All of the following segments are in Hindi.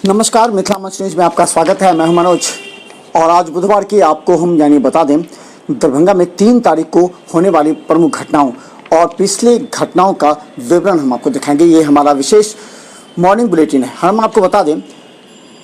नमस्कार, मिथिला मंच न्यूज में आपका स्वागत है। मैं हूं मनोज और आज बुधवार की आपको हम बता दें, दरभंगा में 3 तारीख को होने वाली प्रमुख घटनाओं और पिछले घटनाओं का विवरण हम आपको दिखाएंगे। ये हमारा विशेष मॉर्निंग बुलेटिन है। हम आपको बता दें,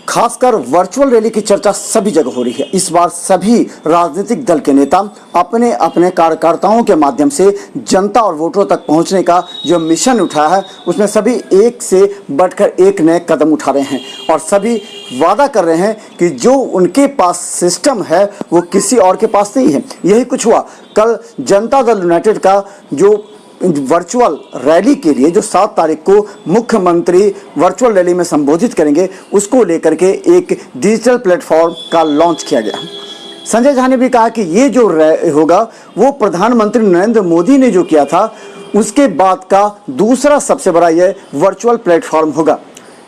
खासकर वर्चुअल रैली की चर्चा सभी जगह हो रही है। इस बार सभी राजनीतिक दल के नेता अपने अपने कार्यकर्ताओं के माध्यम से जनता और वोटरों तक पहुंचने का जो मिशन उठाया है, उसमें सभी एक से बढ़कर एक नए कदम उठा रहे हैं और सभी वादा कर रहे हैं कि जो उनके पास सिस्टम है वो किसी और के पास नहीं है। यही कुछ हुआ कल जनता दल यूनाइटेड का जो वर्चुअल रैली के लिए जो 7 तारीख को मुख्यमंत्री वर्चुअल रैली में संबोधित करेंगे, उसको लेकर के एक डिजिटल प्लेटफॉर्म का लॉन्च किया गया। संजय झा ने भी कहा कि ये जो होगा वो प्रधानमंत्री नरेंद्र मोदी ने जो किया था उसके बाद का दूसरा सबसे बड़ा ये वर्चुअल प्लेटफॉर्म होगा।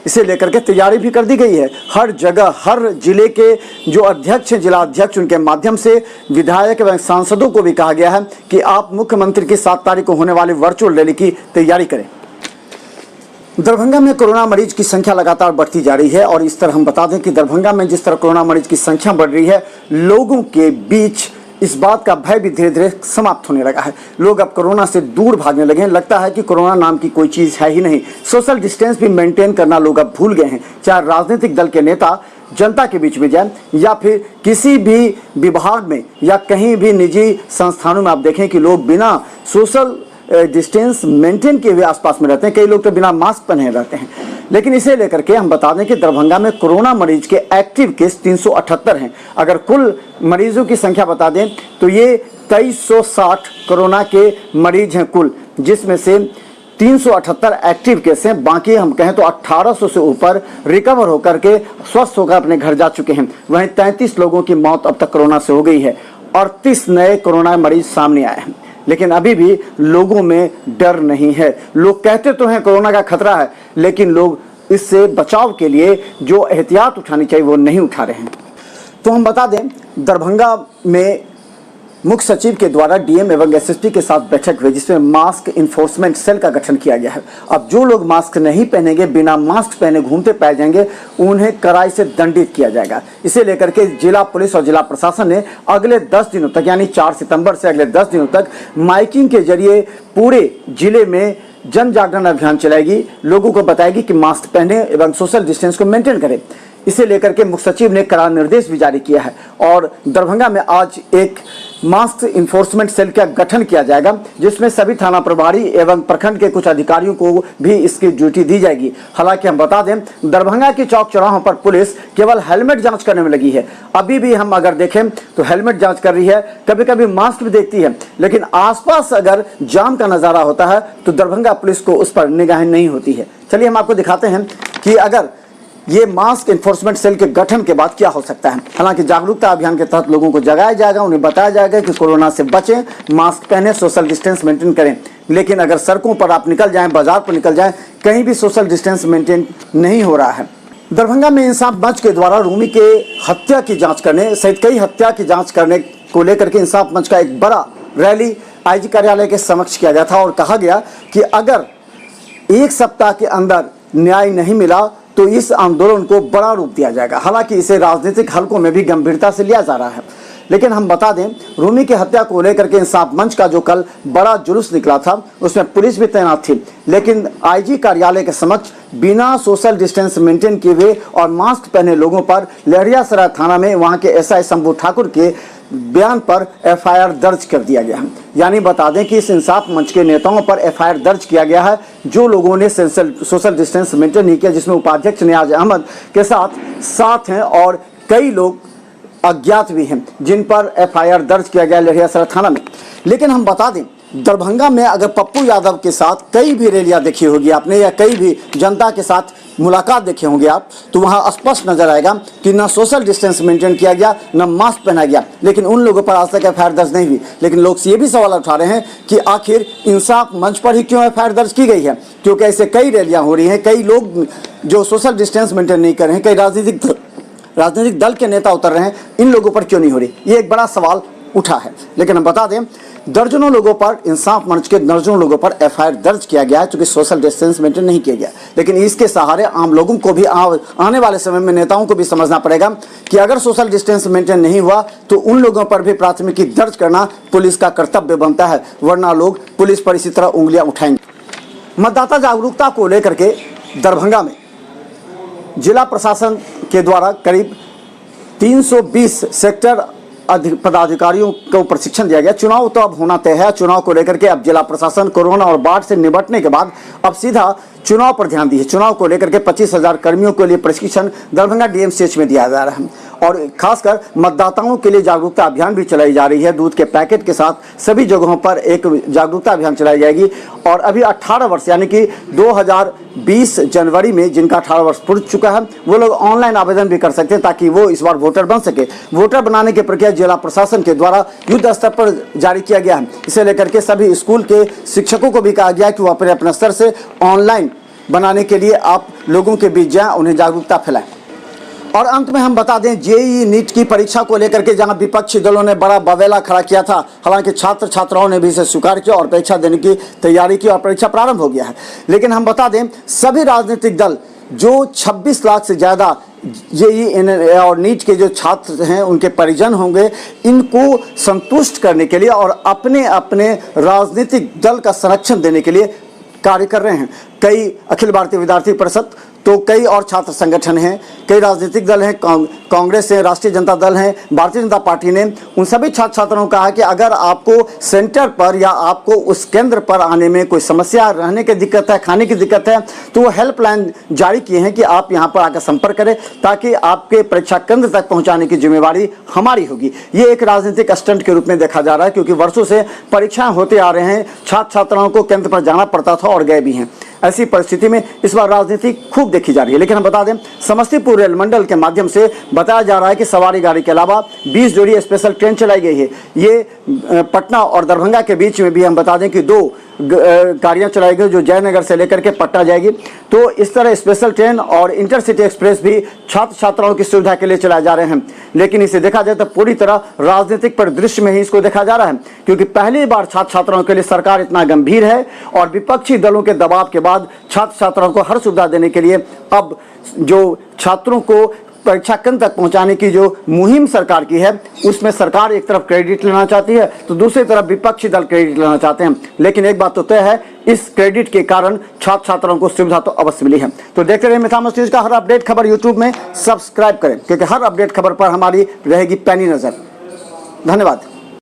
इसे लेकर के तैयारी भी कर दी गई है। हर जगह हर जिले के जो अध्यक्ष हैं, जिला अध्यक्ष, उनके माध्यम से विधायक एवं सांसदों को भी कहा गया है कि आप मुख्यमंत्री की 7 तारीख को होने वाली वर्चुअल रैली की तैयारी करें। दरभंगा में कोरोना मरीज की संख्या लगातार बढ़ती जा रही है और इस तरह हम बता दें कि दरभंगा में जिस तरह कोरोना मरीज की संख्या बढ़ रही है, लोगों के बीच इस बात का भय भी धीरे धीरे समाप्त होने लगा है। लोग अब कोरोना से दूर भागने लगे हैं। लगता है कि कोरोना नाम की कोई चीज़ है ही नहीं। सोशल डिस्टेंस भी मेंटेन करना लोग अब भूल गए हैं। चाहे राजनीतिक दल के नेता जनता के बीच में जाए या फिर किसी भी विभाग में या कहीं भी निजी संस्थानों में आप देखें कि लोग बिना सोशल डिस्टेंस मेंटेन किए हुए आसपास में रहते हैं। कई लोग तो बिना मास्क पहने रहते हैं। लेकिन इसे लेकर के हम बता दें कि दरभंगा में कोरोना मरीज के एक्टिव केस 378 हैं। अगर कुल मरीजों की संख्या बता दें तो ये 2360 कोरोना के मरीज हैं कुल, जिसमें से 378 एक्टिव केस हैं। बाकी हम कहें तो 1800 से ऊपर रिकवर होकर के स्वस्थ होकर अपने घर जा चुके हैं। वहीं 33 लोगों की मौत अब तक कोरोना से हो गई है और 30 नए कोरोना मरीज सामने आए हैं। लेकिन अभी भी लोगों में डर नहीं है। लोग कहते तो हैं कोरोना का खतरा है, लेकिन लोग इससे बचाव के लिए जो एहतियात उठानी चाहिए वो नहीं उठा रहे हैं। तो हम बता दें, दरभंगा में मुख्य सचिव के द्वारा डीएम एवं एसएसपी के साथ बैठक हुई, जिसमें मास्क इन्फोर्समेंट सेल का गठन किया गया है। अब जो लोग मास्क नहीं पहनेंगे, बिना मास्क पहने घूमते पाए जाएंगे, उन्हें कड़ाई से दंडित किया जाएगा। इसे लेकर के जिला पुलिस और जिला प्रशासन ने अगले 10 दिनों तक, यानी 4 सितंबर से अगले 10 दिनों तक माइकिंग के जरिए पूरे जिले में जन जागरण अभियान चलाएगी। लोगों को बताएगी कि मास्क पहने एवं सोशल डिस्टेंस को मेंटेन करें। इसे लेकर के मुख्य सचिव ने कड़ा निर्देश भी जारी किया है और दरभंगा में आज एक मास्क इन्फोर्समेंट सेल का गठन किया जाएगा, जिसमें सभी थाना प्रभारी एवं प्रखंड के कुछ अधिकारियों को भी इसकी ड्यूटी दी जाएगी। हालांकि हम बता दें, दरभंगा के चौक चौराहों पर पुलिस केवल हेलमेट जांच करने में लगी है। अभी भी हम अगर देखें तो हेलमेट जांच कर रही है, कभी कभी मास्क भी देखती है, लेकिन आसपास अगर जाम का नजारा होता है तो दरभंगा पुलिस को उस पर निगाह नहीं होती है। चलिए हम आपको दिखाते हैं कि अगर ये मास्क इन्फोर्समेंट सेल के गठन के बाद क्या हो सकता है। हालांकि जागरूकता अभियान के तहत लोगों को जगाया जाएगा, उन्हें बताया जाएगा कि कोरोना से बचें, मास्क पहने, सोशल डिस्टेंस मेंटेन करें। लेकिन अगर सड़कों पर आप निकल जाएं, बाजार पर निकल जाएं, कहीं भी सोशल डिस्टेंस मेंटेन नहीं हो रहा है। दरभंगा में इंसाफ मंच के द्वारा रूमी के हत्या की जाँच करने सहित कई हत्या की जाँच करने को लेकर के इंसाफ मंच का एक बड़ा रैली आईजी कार्यालय के समक्ष किया गया था और कहा गया कि अगर 1 सप्ताह के अंदर न्याय नहीं मिला तो इस आंदोलन को बड़ा रूप दिया जाएगा। हालांकि इसे राजनीतिक हलकों में भी गंभीरता से लिया जा रहा है। लेकिन हम बता दें, रूमी की हत्या को लेकर के इंसाफ मंच का जो कल बड़ा जुलूस निकला था, उसमें पुलिस भी तैनात थी, लेकिन आईजी कार्यालय के समक्ष बिना सोशल डिस्टेंस मेंटेन किए हुए और मास्क पहने लोगों पर लहरियासराय थाना में वहां के एसआई शंभू ठाकुर के बयान पर एफआईआर दर्ज कर दिया गया है। यानी बता दें कि इस इंसाफ मंच के नेताओं पर एफआईआर दर्ज किया गया है जो लोगों ने सोशल डिस्टेंस मेंटेन नहीं किया, जिसमें उपाध्यक्ष नियाज अहमद के साथ हैं और कई लोग अज्ञात भी हैं जिन पर एफआईआर दर्ज किया गया लहरियासराय थाना में। लेकिन हम बता दें, दरभंगा में अगर पप्पू यादव के साथ कई भी रैलियां देखी होगी आपने या कई भी जनता के साथ मुलाकात देखे होंगे आप, तो वहां स्पष्ट नजर आएगा कि ना सोशल डिस्टेंस मेंटेन किया गया, ना मास्क पहना गया। लेकिन उन लोगों पर आज तक एफआईआर दर्ज नहीं हुई। लेकिन लोग ये भी सवाल उठा रहे हैं कि आखिर इंसाफ मंच पर ही क्यों एफआईआर दर्ज की गई है, क्योंकि ऐसे कई रैलियां हो रही हैं, कई लोग जो सोशल डिस्टेंस मेंटेन नहीं कर रहे हैं, कई राजनीतिक दल के नेता उतर रहे हैं, इन लोगों पर क्यों नहीं हो रही। ये एक बड़ा सवाल उठा है। लेकिन हम बता दें, दर्जनों लोगों पर, इंसाफ मंच के दर्जनों लोगों पर एफआईआर दर्ज किया गया है, क्योंकि सोशल डिस्टेंस मेंटेन नहीं किया गया। लेकिन इसके सहारे आम लोगों को भी आने वाले समय में नेताओं को भी समझना पड़ेगा कि अगर सोशल डिस्टेंस मेंटेन नहीं हुआ तो उन लोगों पर भी प्राथमिकी दर्ज करना पुलिस का कर्तव्य बनता है, वरना लोग पुलिस पर इसी तरह उंगलियां उठाएंगे। मतदाता जागरूकता को लेकर के दरभंगा में जिला प्रशासन के द्वारा करीब 320 सेक्टर पदाधिकारियों को प्रशिक्षण दिया गया। चुनाव तो अब होना तय है। चुनाव को लेकर के अब जिला प्रशासन कोरोना और बाढ़ से निपटने के बाद अब सीधा चुनाव पर ध्यान दी है। चुनाव को लेकर के 25,000 कर्मियों के लिए प्रशिक्षण दरभंगा डीएमसीएच में दिया जा रहा है और खासकर मतदाताओं के लिए जागरूकता अभियान भी चलाई जा रही है। दूध के पैकेट के साथ सभी जगहों पर एक जागरूकता अभियान चलाई जाएगी और अभी 18 वर्ष यानी कि 2020 जनवरी में जिनका 18 वर्ष पूर्ण चुका है वो लोग ऑनलाइन आवेदन भी कर सकते हैं ताकि वो इस बार वोटर बन सके। वोटर बनाने की प्रक्रिया जिला प्रशासन के द्वारा युद्ध स्तर पर जारी किया गया है। इसे लेकर के सभी स्कूल के शिक्षकों को भी कहा गया कि वो अपने अपने स्तर से ऑनलाइन बनाने के लिए आप लोगों के बीच जाएं, उन्हें जागरूकता फैलाएं। और अंत में हम बता दें, जेईई नीट की परीक्षा को लेकर के जहां विपक्षी दलों ने बड़ा बवेला खड़ा किया था, हालांकि छात्र छात्राओं ने भी इसे स्वीकार किया और परीक्षा देने की तैयारी की और परीक्षा प्रारंभ हो गया है। लेकिन हम बता दें, सभी राजनीतिक दल जो 26 लाख से ज़्यादा जेईई और नीट के जो छात्र हैं उनके परिजन होंगे, इनको संतुष्ट करने के लिए और अपने अपने राजनीतिक दल का संरक्षण देने के लिए कार्य कर रहे हैं। कई अखिल भारतीय विद्यार्थी परिषद, तो कई और छात्र संगठन हैं, कई राजनीतिक दल हैं, कांग्रेस है, राष्ट्रीय जनता दल है, भारतीय जनता पार्टी ने उन सभी छात्र छात्राओं को कहा कि अगर आपको सेंटर पर या आपको उस केंद्र पर आने में कोई समस्या, रहने की दिक्कत है, खाने की दिक्कत है, तो वो हेल्पलाइन जारी किए हैं कि आप यहाँ पर आकर संपर्क करें ताकि आपके परीक्षा केंद्र तक पहुँचाने की जिम्मेवारी हमारी होगी। ये एक राजनीतिक स्टंट के रूप में देखा जा रहा है, क्योंकि वर्षों से परीक्षाएं होते आ रहे हैं, छात्र छात्राओं को केंद्र पर जाना पड़ता था और गए भी हैं। ऐसी परिस्थिति में इस बार राजनीति खूब देखी जा रही है। लेकिन हम बता दें, समस्तीपुर रेल मंडल के माध्यम से बताया जा रहा है कि सवारी गाड़ी के अलावा 20 जोड़ी स्पेशल ट्रेन चलाई गई है। ये पटना और दरभंगा के बीच में भी हम बता दें कि 2 गाड़ियां चलाई गई जो जयनगर से लेकर के पटना जाएगी। तो इस तरह स्पेशल ट्रेन और इंटरसिटी एक्सप्रेस भी छात्र छात्राओं की सुविधा के लिए चलाए जा रहे हैं। लेकिन इसे देखा जाए तो पूरी तरह राजनीतिक परिदृश्य में ही इसको देखा जा रहा है, क्योंकि पहली बार छात्र छात्राओं के लिए सरकार इतना गंभीर है और विपक्षी दलों के दबाव के बाद छात्र छात्राओं को हर सुविधा देने के लिए अब जो छात्रों को परीक्षा केंद्र तक पहुंचाने की जो मुहिम सरकार की है, उसमें सरकार एक तरफ क्रेडिट लेना चाहती है तो दूसरी तरफ विपक्षी दल क्रेडिट लेना चाहते हैं। लेकिन एक बात तो तय है, इस क्रेडिट के कारण छात्र छात्राओं को सुविधा तो अवश्य मिली है। तो देखते रहिए मिथामस न्यूज का हर अपडेट खबर यूट्यूब में सब्सक्राइब करें, क्योंकि हर अपडेट खबर पर हमारी रहेगी पैनी नजर। धन्यवाद।